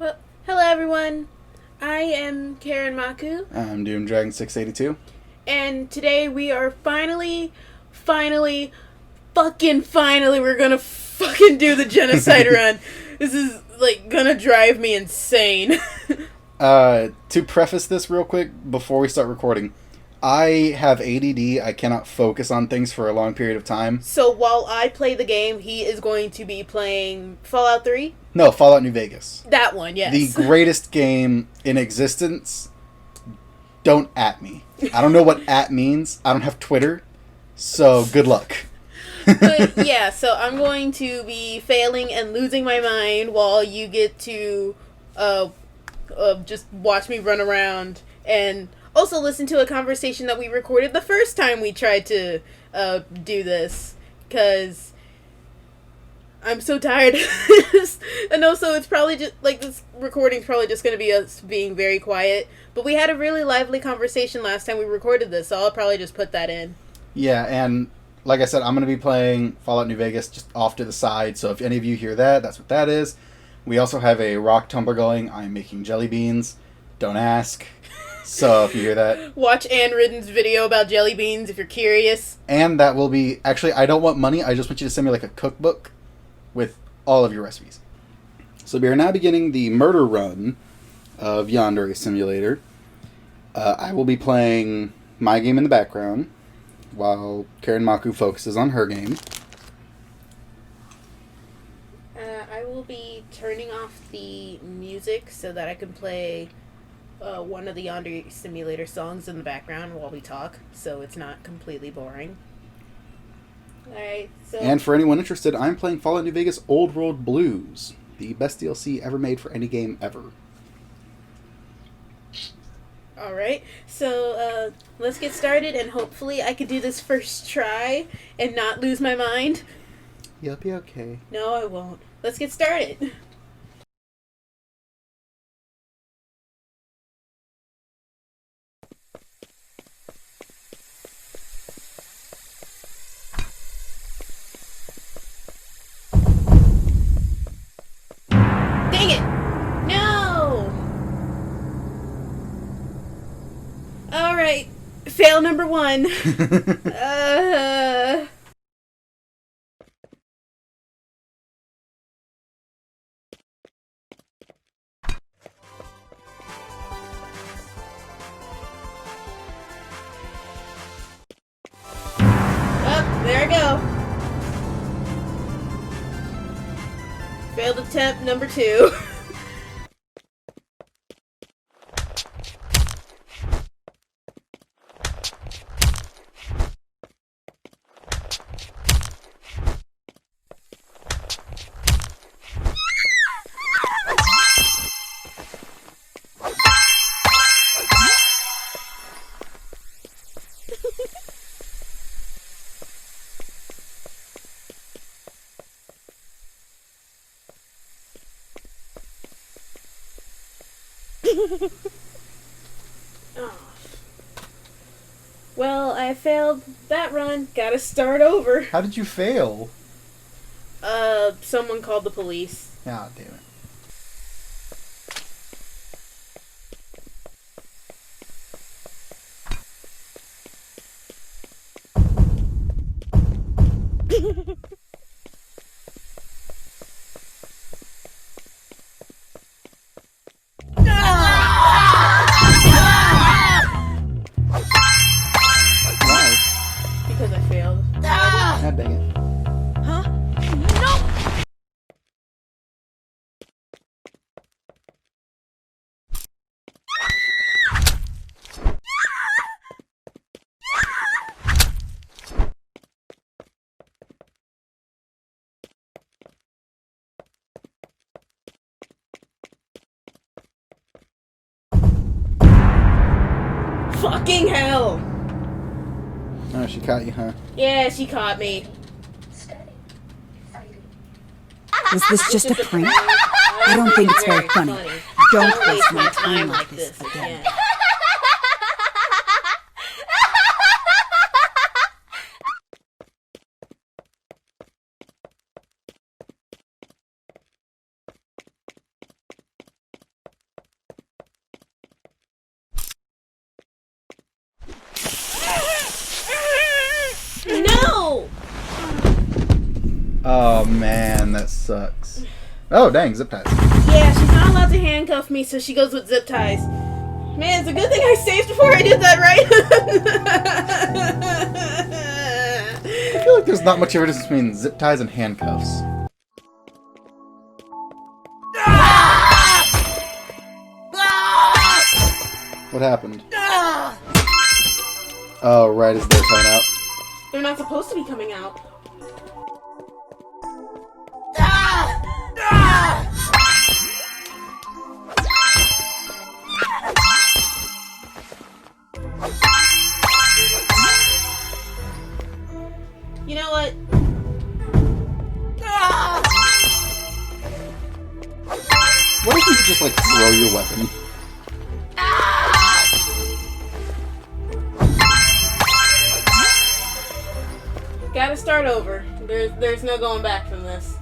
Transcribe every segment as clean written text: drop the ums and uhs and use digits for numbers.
Well, hello everyone. I am Karen Maku, I'm Doom Dragon 682. and today we are finally, we're gonna fucking do the genocide run. This is like gonna drive me insane. To preface this real quick before we start recording, I have ADD. I cannot focus on things for a long period of time. So while I play the game, he is going to be playing Fallout 3. No, Fallout New Vegas. That one, yes. The greatest game in existence. Don't at me. I don't know what at means. I don't have Twitter, so good luck. But yeah, so I'm going to be failing and losing my mind while you get to just watch me run around and also listen to a conversation that we recorded the first time we tried to do this, because I'm so tired. And also it's probably just like this recording's probably just going to be us being very quiet, but we had a really lively conversation last time we recorded this, so I'll probably just put that in. Yeah, and like I said, I'm going to be playing Fallout New Vegas just off to the side, so if any of you hear that, that's what that is. We also have a rock tumbler going. I'm making jelly beans. Don't ask. So if you hear that. Watch Ann Ridden's video about jelly beans if you're curious. And that will be... Actually, I don't want money. I just want you to send me like a cookbook with all of your recipes. So we are now beginning the murder run of Yandere Simulator. I will be playing my game in the background while Karen Maku focuses on her game. I will be turning off the music so that I can play one of the Yandere Simulator songs in the background while we talk, so it's not completely boring. Alright, so... And for anyone interested, I'm playing Fallout New Vegas Old World Blues, the best DLC ever made for any game ever. Alright, so let's get started, and hopefully I can do this first try and not lose my mind. You'll be okay. No, I won't. Let's get started. Dang it! No! Alright, fail number 1. There I go. Failed attempt number 2. Oh. Well, I failed that run. Gotta start over. How did you fail? Someone called the police. Ah, damn it. Why? Because I failed. God dang it. Fucking hell! Oh, she caught you, huh? Yeah, she caught me. Was this just a prank? I don't think it's very funny. Don't waste my time like this again. Oh man, that sucks. Oh dang, zip ties. Yeah, she's not allowed to handcuff me, so she goes with zip ties. Man, it's a good thing I saved before I did that, right? I feel like there's not much difference between zip ties and handcuffs. What happened? Oh, right as they're coming out. They're not supposed to be coming out. You know what? What if you could just like throw your weapon? Gotta start over. There's no going back from this.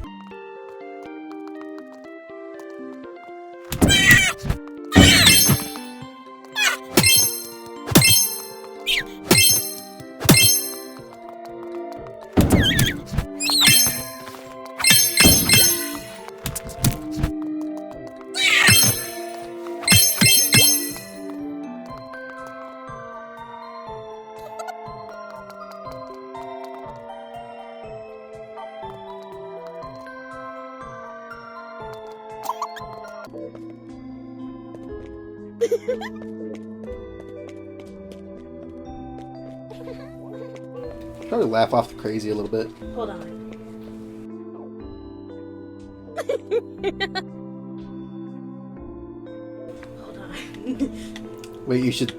Probably laugh off the crazy a little bit. Hold on. Hold on. Wait, you should...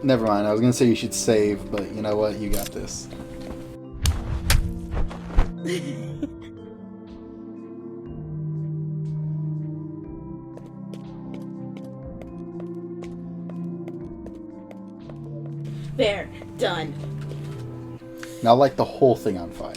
Never mind, I was gonna say you should save, but you know what? You got this. There. Done. Now light the whole thing on fire.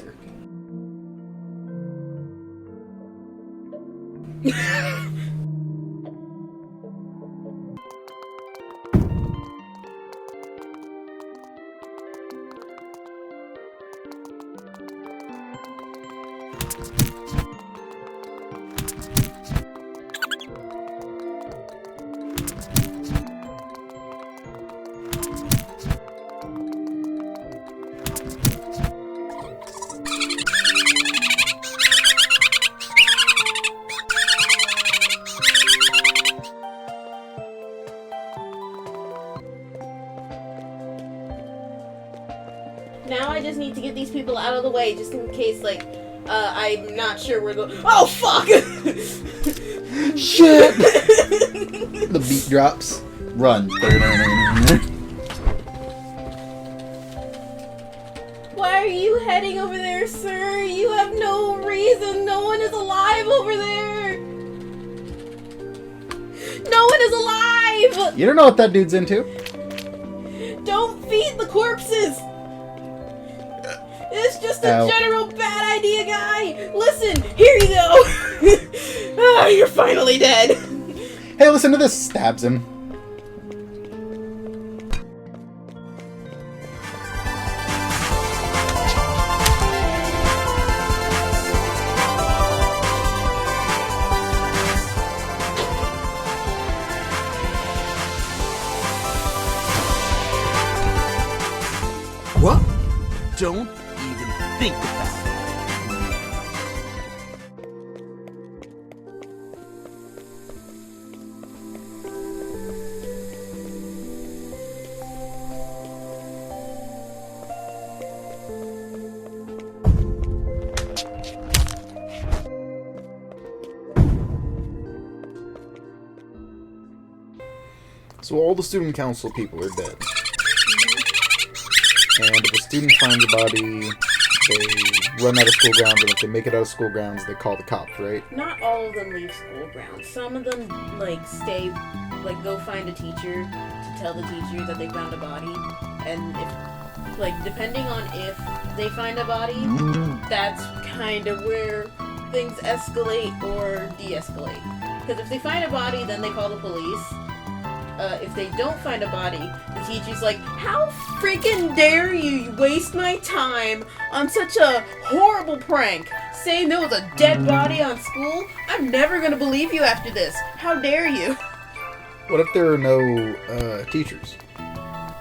Now I just need to get these people out of the way, just in case, like, I'm not sure where the— Oh, fuck! Shit! The beat drops. Run. Why are you heading over there, sir? You have no reason. No one is alive over there. No one is alive! You don't know what that dude's into. Don't feed the corpses! It's just a Ow. general bad idea, guy! Listen, here you go! Ah, you're finally dead! Hey, listen to this. Stabs him. What? Don't even think about it. So all the student council people are dead. And if a student finds a body, they run out of school grounds, and if they make it out of school grounds, they call the cops, right? Not all of them leave school grounds. Some of them, like, stay, like, go find a teacher to tell the teacher that they found a body. And if, like, depending on if they find a body, that's kind of where things escalate or de-escalate. Because if they find a body, then they call the police. If they don't find a body, the teacher's like, how freaking dare you waste my time on such a horrible prank? Saying there was a dead body on school? I'm never gonna believe you after this. How dare you? What if there are no teachers?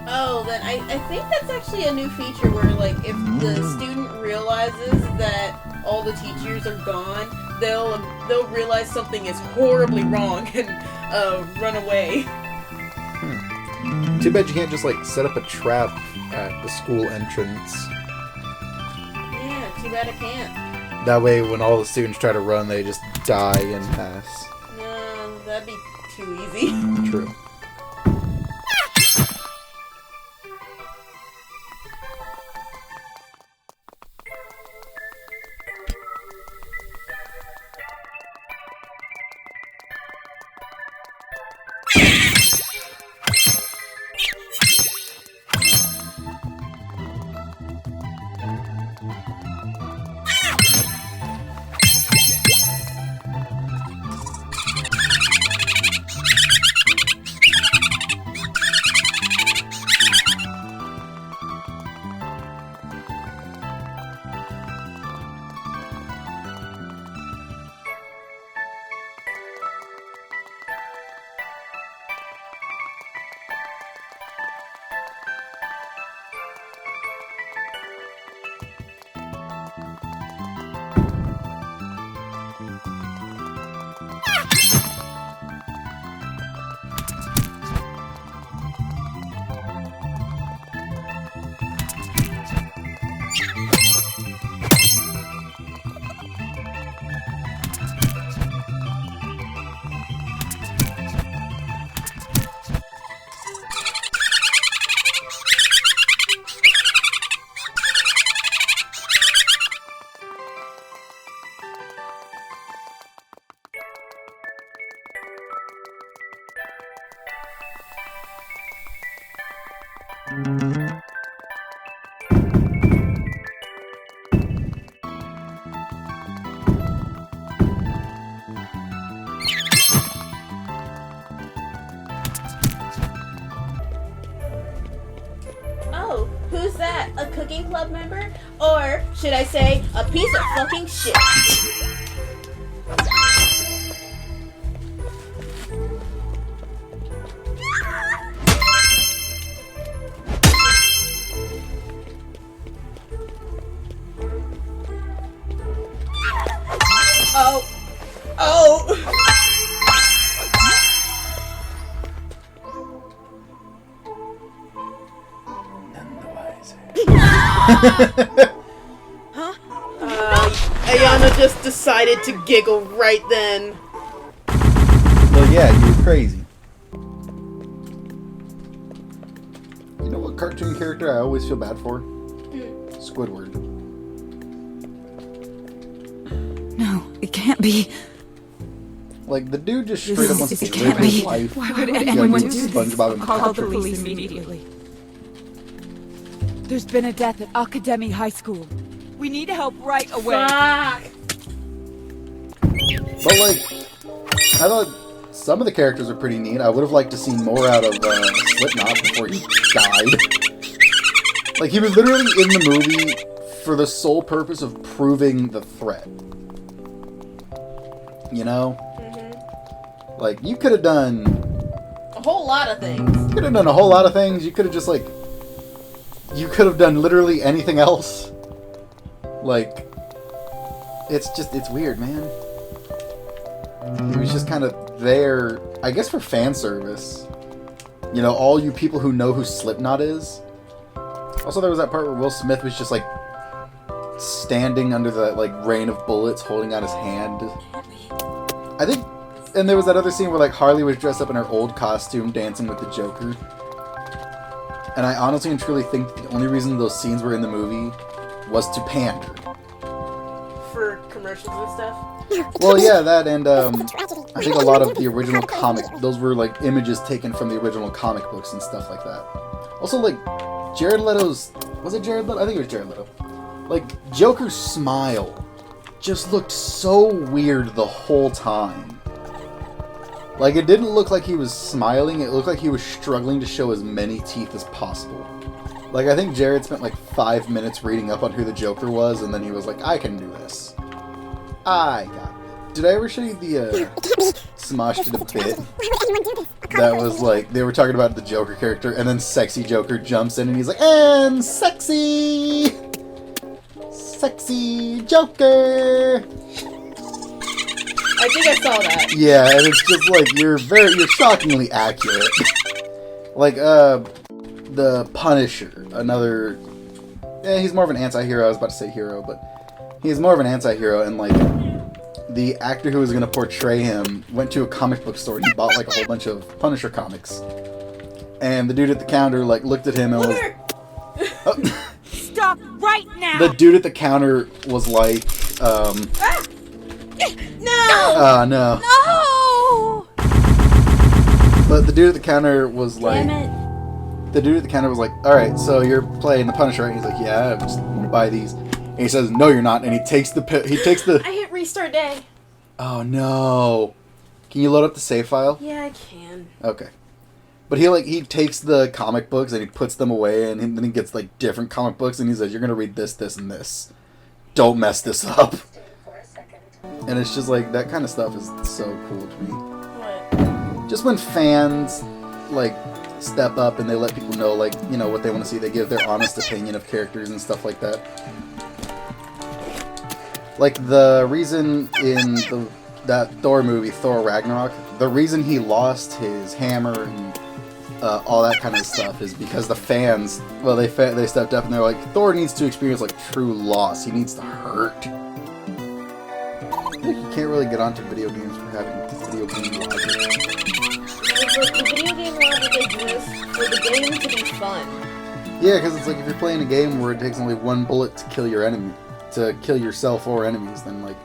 Oh, then I think that's actually a new feature where, like, if the student realizes that all the teachers are gone, they'll realize something is horribly wrong and run away. Too bad you can't just like set up a trap at the school entrance. Yeah, too bad I can't. That way, when all the students try to run, they just die and pass. No, that'd be too easy. True. Oh, who's that? A cooking club member? Or, should I say, a piece of fucking shit? Oh. Oh. Ayana just decided to giggle right then. Well, yeah, you're crazy. You know what cartoon character I always feel bad for? Squidward. No, it can't be. Like, the dude just straight up wants to It live can't his be. life. Why would Yeah, anyone do do this? SpongeBob and Call the Patrick. police immediately. There's been a death at Academy High School. We need help right away. Fuck. But, like, I thought some of the characters are pretty neat. I would have liked to see more out of Slipknot before he died. Like, he was literally in the movie for the sole purpose of proving the threat. You know? Mm-hmm. Like, you could have done... A whole lot of things. You could have done a whole lot of things. You could have just, like... You could have done literally anything else. Like... It's weird, man. He was just kind of there, I guess, for fan service. You know, all you people who know who Slipknot is. Also, there was that part where Will Smith was just, like, standing under the, like, rain of bullets, holding out his hand. I think... And there was that other scene where, like, Harley was dressed up in her old costume, dancing with the Joker. And I honestly and truly think the only reason those scenes were in the movie was to pander. For commercials and stuff. Well, yeah, that and, I think a lot of the original comic, those were, like, images taken from the original comic books and stuff like that. Also, like, Jared Leto's... Was it Jared Leto? I think it was Jared Leto. Like, Joker's smile just looked so weird the whole time. Like, it didn't look like he was smiling, it looked like he was struggling to show as many teeth as possible. Like, I think Jared spent, like, 5 minutes reading up on who the Joker was, and then he was like, I can do this. I got it. Did I ever show you the Smosh did a bit that was like, they were talking about the Joker character, and then Sexy Joker jumps in and he's like, and sexy! Sexy Joker! I think I saw that. Yeah, and it's just like, you're shockingly accurate. Like, the Punisher, another... he's more of an anti-hero. I was about to say hero, but he's more of an anti-hero, and like, the actor who was going to portray him went to a comic book store and he bought like a whole bunch of Punisher comics. And the dude at the counter like looked at him and was... Oh. Stop right now! The dude at the counter was like, No! no. No! But the dude at the counter was like... Damn it. The dude at the counter was like, alright, so you're playing the Punisher, right? He's like, yeah, I just want to buy these. And he says, no, you're not. And he takes the... I hit restart day. Oh, no. Can you load up the save file? Yeah, I can. Okay. But he takes the comic books and he puts them away, and then he gets like different comic books and he says, you're going to read this, this, and this. Don't mess this up. And it's just like, that kind of stuff is so cool to me. What? Just when fans like step up and they let people know, like, you know, what they want to see. They give their honest opinion of characters and stuff like that. Like the reason in that Thor movie, Thor Ragnarok, the reason he lost his hammer and all that kind of stuff is because the fans, well, they stepped up and they're like, Thor needs to experience like true loss. He needs to hurt. You can't really get onto video games for having video game logic. The video game logic exists for the game to be fun. Yeah, because it's like if you're playing a game where it takes only one bullet to kill your enemy, to kill yourself or enemies, then like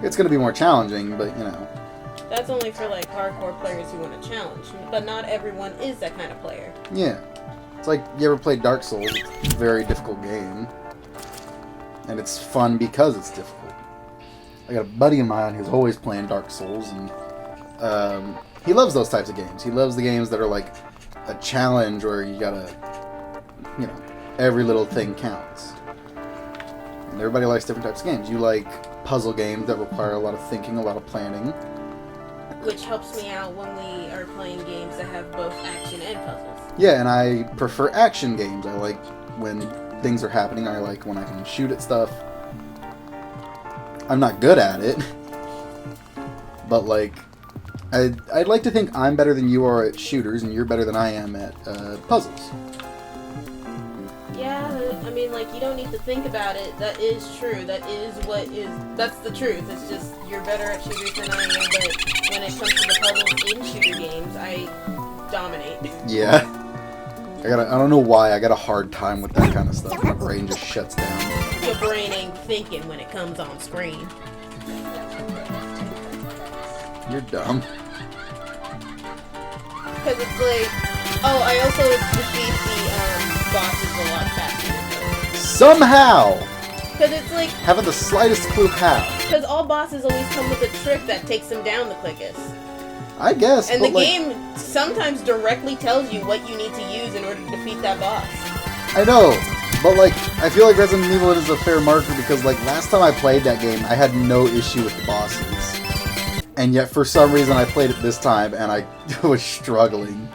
it's going to be more challenging, but you know. That's only for like hardcore players who want to challenge, but not everyone is that kind of player. Yeah. It's like, you ever played Dark Souls? It's a very difficult game. And it's fun because it's difficult. I got a buddy of mine who's always playing Dark Souls, and he loves those types of games. He loves the games that are like a challenge where you gotta, you know, every little thing counts. And everybody likes different types of games. You like puzzle games that require a lot of thinking, a lot of planning. Which helps me out when we are playing games that have both action and puzzles. Yeah, and I prefer action games. I like when things are happening. I like when I can shoot at stuff. I'm not good at it, but like, I'd like to think I'm better than you are at shooters, and you're better than I am at puzzles. Yeah, I mean, like, you don't need to think about it. That is true. That's the truth. It's just, you're better at shooters than I am, but when it comes to the puzzles in shooter games, I dominate. Yeah. I don't know why, I got a hard time with that kind of stuff. My brain just shuts down. Your brain ain't thinking when it comes on screen. You're dumb. Because it's like, oh, I also defeat the bosses a lot faster. Somehow! Because it's like, Haven't the slightest clue how. because all bosses always come with a trick that takes them down the quickest. I guess, And but the like, game sometimes directly tells you what you need to use in order to defeat that boss. I know, but like, I feel like Resident Evil is a fair marker because like, last time I played that game, I had no issue with the bosses. And yet, for some reason, I played it this time, and I was struggling.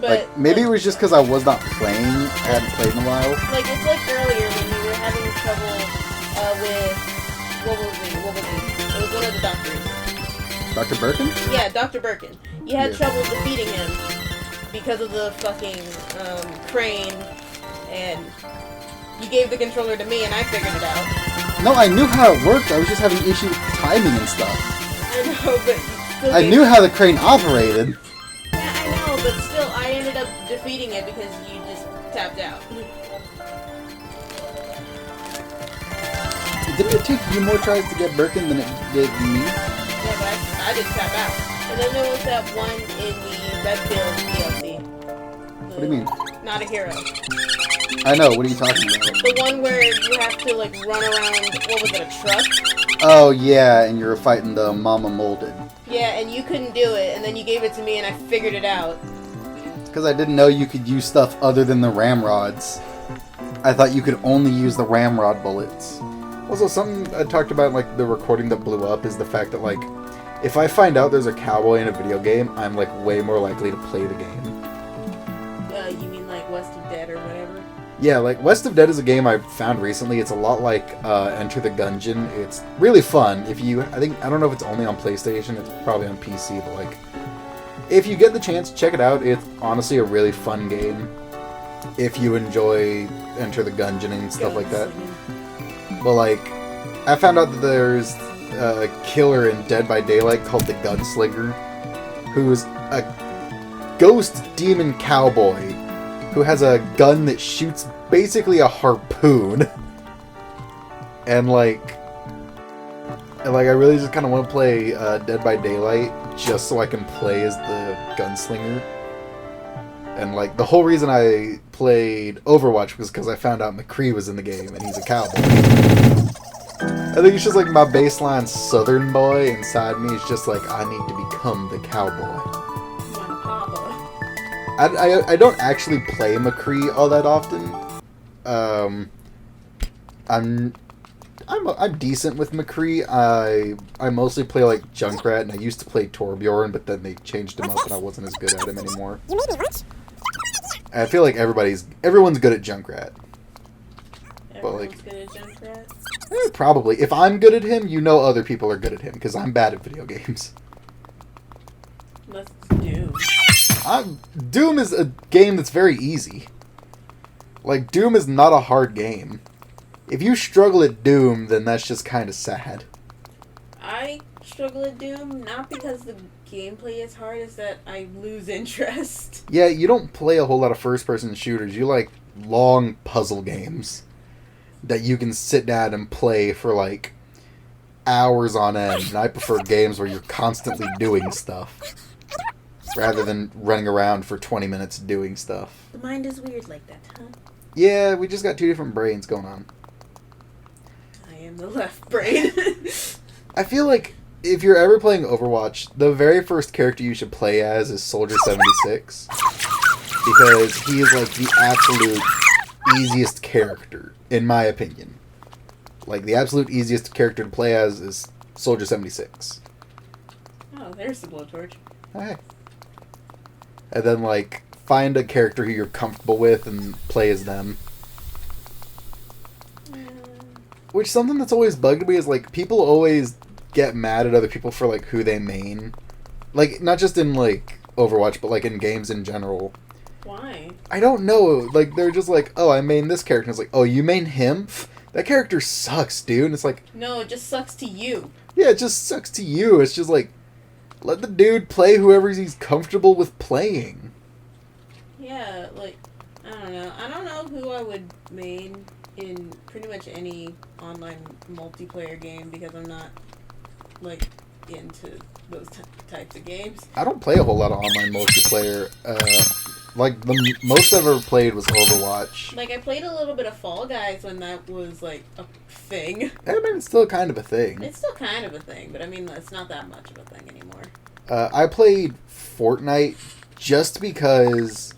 But Like, maybe it was just because I was not playing. I hadn't played in a while. like it's like earlier when we were having trouble with what was he? It was one of the doctors. Dr. Birkin? Yeah, Dr. Birkin. You had Yeah. trouble defeating him because of the fucking crane, and you gave the controller to me, and I figured it out. No, I knew how it worked. I was just having issues with timing and stuff. I know, but you still I gave- knew how the crane operated. Yeah, I know, but still, I ended up defeating it because you just tapped out. Didn't it take you more tries to get Birkin than it did me? Yeah, but I did tap out. And then there was that one in the Redfield DLC. What do you mean? Not a hero. I know, what are you talking about? The one where you have to, like, run around, what was it, a truck? Oh, yeah, and you were fighting the Mama Molded. Yeah, and you couldn't do it, and then you gave it to me, and I figured it out. Because I didn't know you could use stuff other than the ramrods. I thought you could only use the ramrod bullets. Also, something I talked about, like, the recording that blew up is the fact that, like, if I find out there's a cowboy in a video game, I'm, like, way more likely to play the game. You mean like West of Dead or whatever? Yeah, like, West of Dead is a game I found recently. It's a lot like Enter the Gungeon. It's really fun. I don't know if it's only on PlayStation. It's probably on PC, but, like, if you get the chance, check it out. It's honestly a really fun game. If you enjoy Enter the Gungeon and stuff like that. But, like, I found out that there's a killer in Dead by Daylight called the Gunslinger, who's a ghost demon cowboy who has a gun that shoots basically a harpoon. And, I really just kind of want to play Dead by Daylight just so I can play as the Gunslinger. And, like, the whole reason I played Overwatch was because I found out McCree was in the game, and he's a cowboy. I think it's just, like, my baseline southern boy inside me is just like, I need to become the cowboy. I don't actually play McCree all that often. I'm decent with McCree. I mostly play, like, Junkrat, and I used to play Torbjorn, but then they changed him up, and I wasn't as good at him anymore. You made me what? I feel like everyone's good at Junkrat. Everyone's good at Junkrat? Probably. If I'm good at him, you know other people are good at him, because I'm bad at video games. Let's do. Doom is a game that's very easy. Like, Doom is not a hard game. If you struggle at Doom, then that's just kind of sad. I struggle at Doom, not because the gameplay is hard, it's that I lose interest. Yeah, you don't play a whole lot of first-person shooters. You like long puzzle games that you can sit down and play for, like, hours on end. And I prefer games where you're constantly doing stuff rather than running around for 20 minutes doing stuff. The mind is weird like that, huh? Yeah, we just got two different brains going on. I am the left brain. I feel like if you're ever playing Overwatch, the very first character you should play as is Soldier 76. Because he is, like, the absolute easiest character, in my opinion. Like, the absolute easiest character to play as is Soldier 76. Oh, there's the blowtorch. Hey. And then, like, find a character who you're comfortable with and play as them. Which, something that's always bugged me is, like, people always get mad at other people for, like, who they main. Like, not just in, like, Overwatch, but, like, in games in general. Why? I don't know. Like, they're just like, oh, I main this character. And it's like, oh, you main him? Pff, that character sucks, dude. And it's like... No, it just sucks to you. Yeah, it just sucks to you. It's just like, let the dude play whoever he's comfortable with playing. Yeah, like, I don't know. I don't know who I would main in pretty much any online multiplayer game because I'm not, like, into those types of games. I don't play a whole lot of online multiplayer. Like, the most I've ever played was Overwatch. Like, I played a little bit of Fall Guys when that was, like, a thing. I mean, it's still kind of a thing. It's still kind of a thing, but I mean, it's not that much of a thing anymore. I played Fortnite just because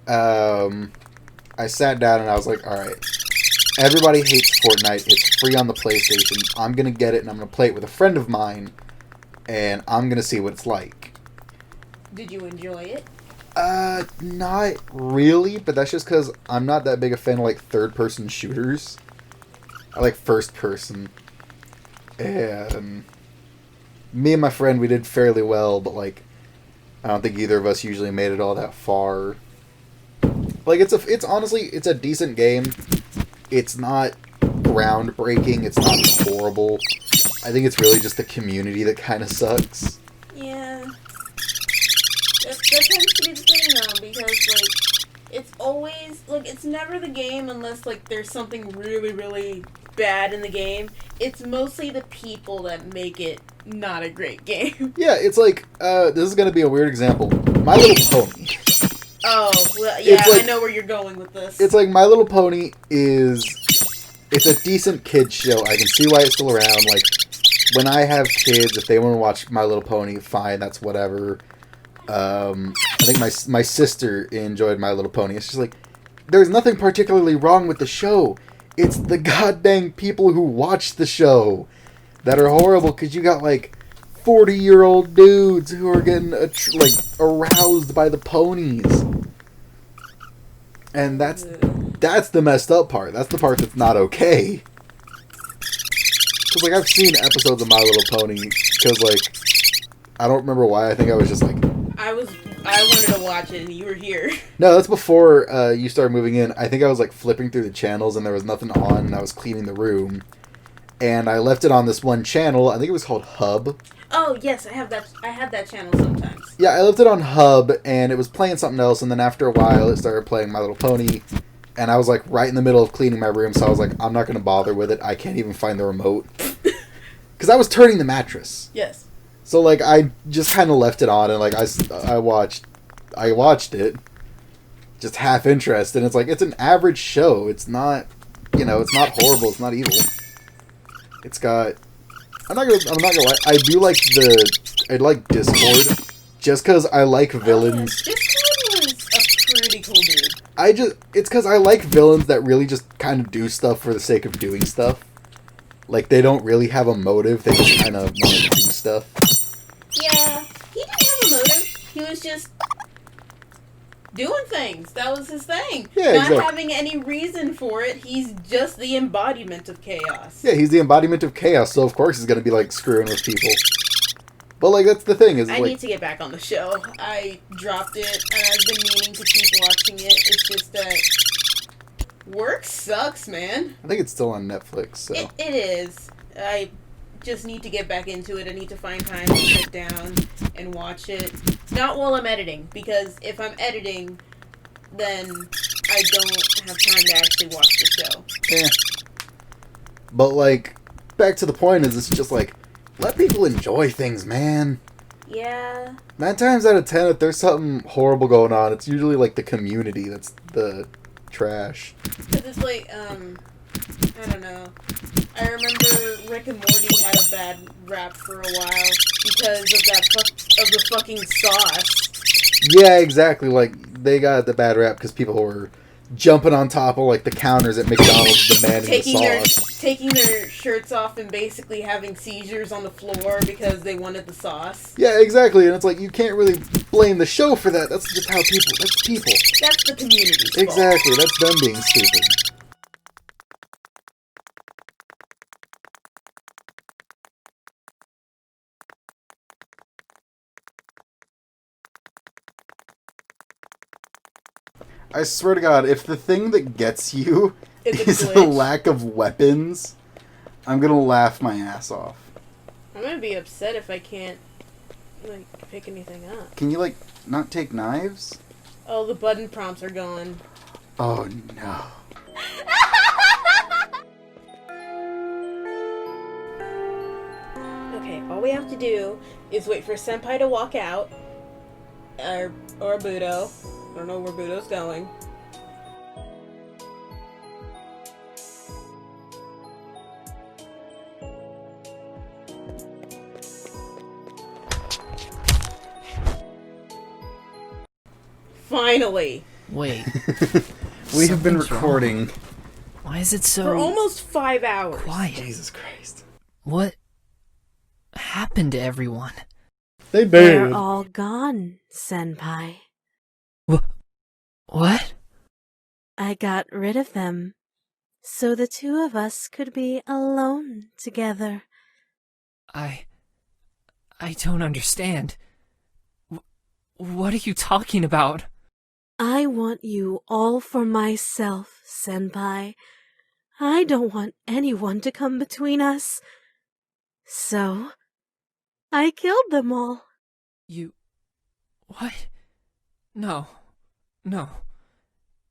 I sat down and I was like, alright, everybody hates Fortnite. It's free on the PlayStation. I'm going to get it and I'm going to play it with a friend of mine and I'm going to see what it's like. Did you enjoy it? Not really, but that's just because I'm not that big a fan of, like, third-person shooters. I like first-person. And me and my friend, we did fairly well, but, like, I don't think either of us usually made it all that far. Like, it's honestly, it's a decent game. It's not groundbreaking. It's not horrible. I think it's really just the community that kind of sucks. Yeah. That tends to be the thing, though, because, like, it's always, like, it's never the game unless, like, there's something really, really bad in the game. It's mostly the people that make it not a great game. Yeah, it's like, this is going to be a weird example. My Little Pony. Oh, well, yeah, like, I know where you're going with this. It's like My Little Pony it's a decent kid's show. I can see why it's still around. Like, when I have kids, if they want to watch My Little Pony, fine, that's whatever. I think my sister enjoyed My Little Pony. It's just like, there's nothing particularly wrong with the show. It's the goddamn people who watch the show that are horrible, because you got, like, 40-year-old dudes who are getting, aroused by the ponies. And that's the messed up part. That's the part that's not okay. Because, like, I've seen episodes of My Little Pony, because, like, I don't remember why. I think I was just, like... I wanted to watch it, and you were here. No, that's before you started moving in. I think I was, like, flipping through the channels, and there was nothing on, and I was cleaning the room. And I left it on this one channel. I think it was called Hub. Oh, yes, I have that. I have that channel sometimes. Yeah, I left it on Hub, and it was playing something else, and then after a while, it started playing My Little Pony, and I was, like, right in the middle of cleaning my room, so I was like, I'm not going to bother with it. I can't even find the remote. Because I was turning the mattress. Yes. So, like, I just kind of left it on, and, like, I watched it, just half interest, and it's like, it's an average show. It's not, it's not horrible. It's not evil. It's got... I'm not gonna lie. I like Discord, just because I like villains. Discord was a pretty cool dude. It's because I like villains that really just kind of do stuff for the sake of doing stuff. Like, they don't really have a motive, they just kind of want to do stuff. Yeah, he didn't have a motive. He was just doing things. That was his thing. Yeah, Not exactly. having any reason for it. He's just the embodiment of chaos. Yeah, he's the embodiment of chaos, so of course he's going to be, like, screwing with people. But, like, that's the thing, is, I like... need to get back on the show. I dropped it, and I've been meaning to keep watching it. It's just that work sucks, man. I think it's still on Netflix, so... It is. I just need to get back into it. I need to find time to sit down and watch it. Not while I'm editing, because if I'm editing, then I don't have time to actually watch the show. Yeah. But, like, back to the point is, it's just, like, let people enjoy things, man. Yeah. 9 times out of 10, if there's something horrible going on, it's usually, like, the community that's the trash. Because it's like, I don't know. I remember Rick and Morty had a bad rap for a while because of the fucking sauce. Yeah, exactly. Like, they got the bad rap because people were jumping on top of, like, the counters at McDonald's demanding the sauce. Taking their shirts off and basically having seizures on the floor because they wanted the sauce. Yeah, exactly. And it's like, you can't really blame the show for that. That's just how people... That's people. That's the community's fault. Exactly. That's them being stupid. I swear to God, if the thing that gets you is the lack of weapons, I'm gonna laugh my ass off. I'm gonna be upset if I can't, like, pick anything up. Can you, like, not take knives? Oh, the button prompts are gone. Oh, no. Okay, all we have to do is wait for Senpai to walk out, or Budo. I don't know where Budo's going. Finally! Wait. We have been Something's recording. wrong. Why is it so For almost 5 hours. quiet? Jesus Christ. What happened to everyone? They They're did. all gone, Senpai. What? I got rid of them, so the two of us could be alone together. I don't understand. What are you talking about? I want you all for myself, Senpai. I don't want anyone to come between us. So, I killed them all. You... What? No.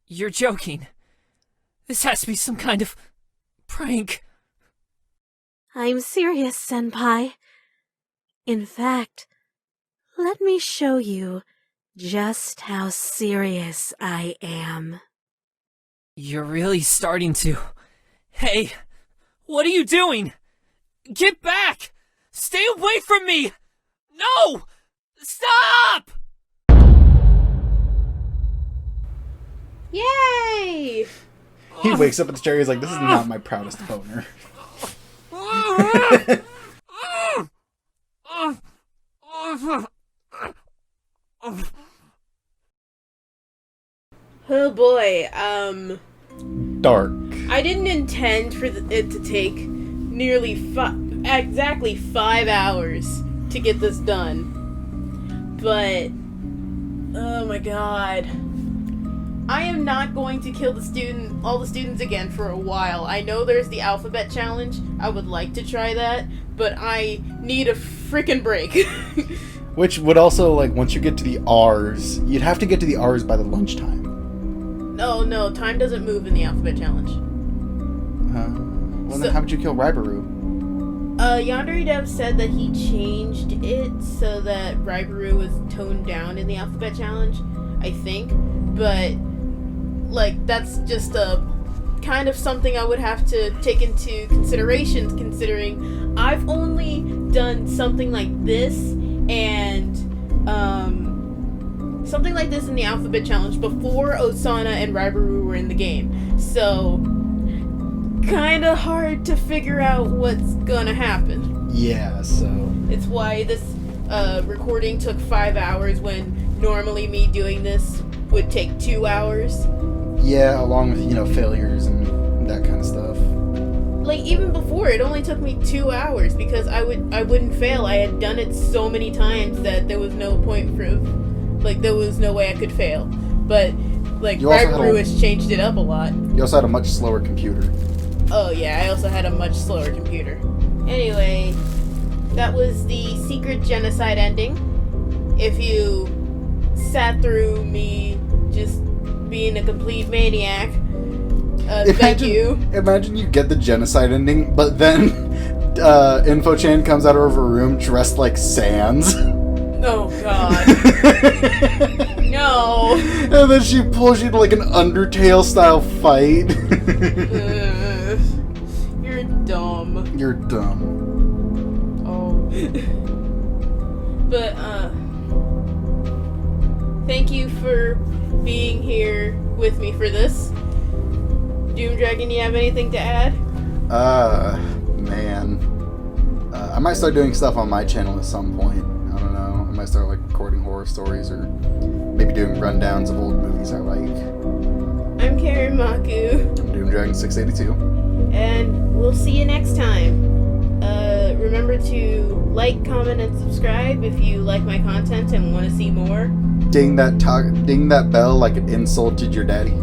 You're joking. This has to be some kind of prank. I'm serious, Senpai. In fact, let me show you just how serious I am. You're really starting to... Hey, what are you doing? Get back! Stay away from me! No! Stop! Yay! He wakes up at the chair. He's like, "This is not my proudest boner." Oh boy, Dark. I didn't intend for it to take nearly exactly 5 hours to get this done. But, oh my god. I am not going to kill all the students again for a while. I know there's the alphabet challenge. I would like to try that, but I need a freaking break. Which would also, like, once you get to the R's, you'd have to get to the R's by the lunchtime. No, time doesn't move in the alphabet challenge. Well, then how would you kill Ribaru? Yandere Dev said that he changed it so that Ribaru was toned down in the alphabet challenge, I think. But, like, that's just a kind of something I would have to take into consideration, considering I've only done something like this and, something like this in the alphabet challenge before Osana and Ribaru were in the game. So, kinda hard to figure out what's gonna happen. Yeah, so... It's why this recording took 5 hours when normally me doing this would take 2 hours. Yeah, along with, failures and that kind of stuff. Like, even before, it only took me 2 hours because I wouldn't fail. I had done it so many times that there was no point for... Like, there was no way I could fail. But, like, Ribaru has changed it up a lot. You also had a much slower computer. Oh, yeah, I also had a much slower computer. Anyway, that was the secret genocide ending. If you sat through me just being a complete maniac, thank you. Imagine you get the genocide ending, but then InfoChan comes out of her room dressed like Sans. Oh, God. No. And then she pulls you to like an Undertale-style fight. You're dumb. You're dumb. Oh. But, thank you for being here with me for this. Doom Dragon, you have anything to add? Man. I might start doing stuff on my channel at some point. I don't know. I might start like recording horror stories or maybe doing rundowns of old movies I like. I'm Karen Maku. I'm Doom Dragon 682. And we'll see you next time. Remember to like, comment, and subscribe if you like my content and want to see more. Ding that bell like it insulted your daddy.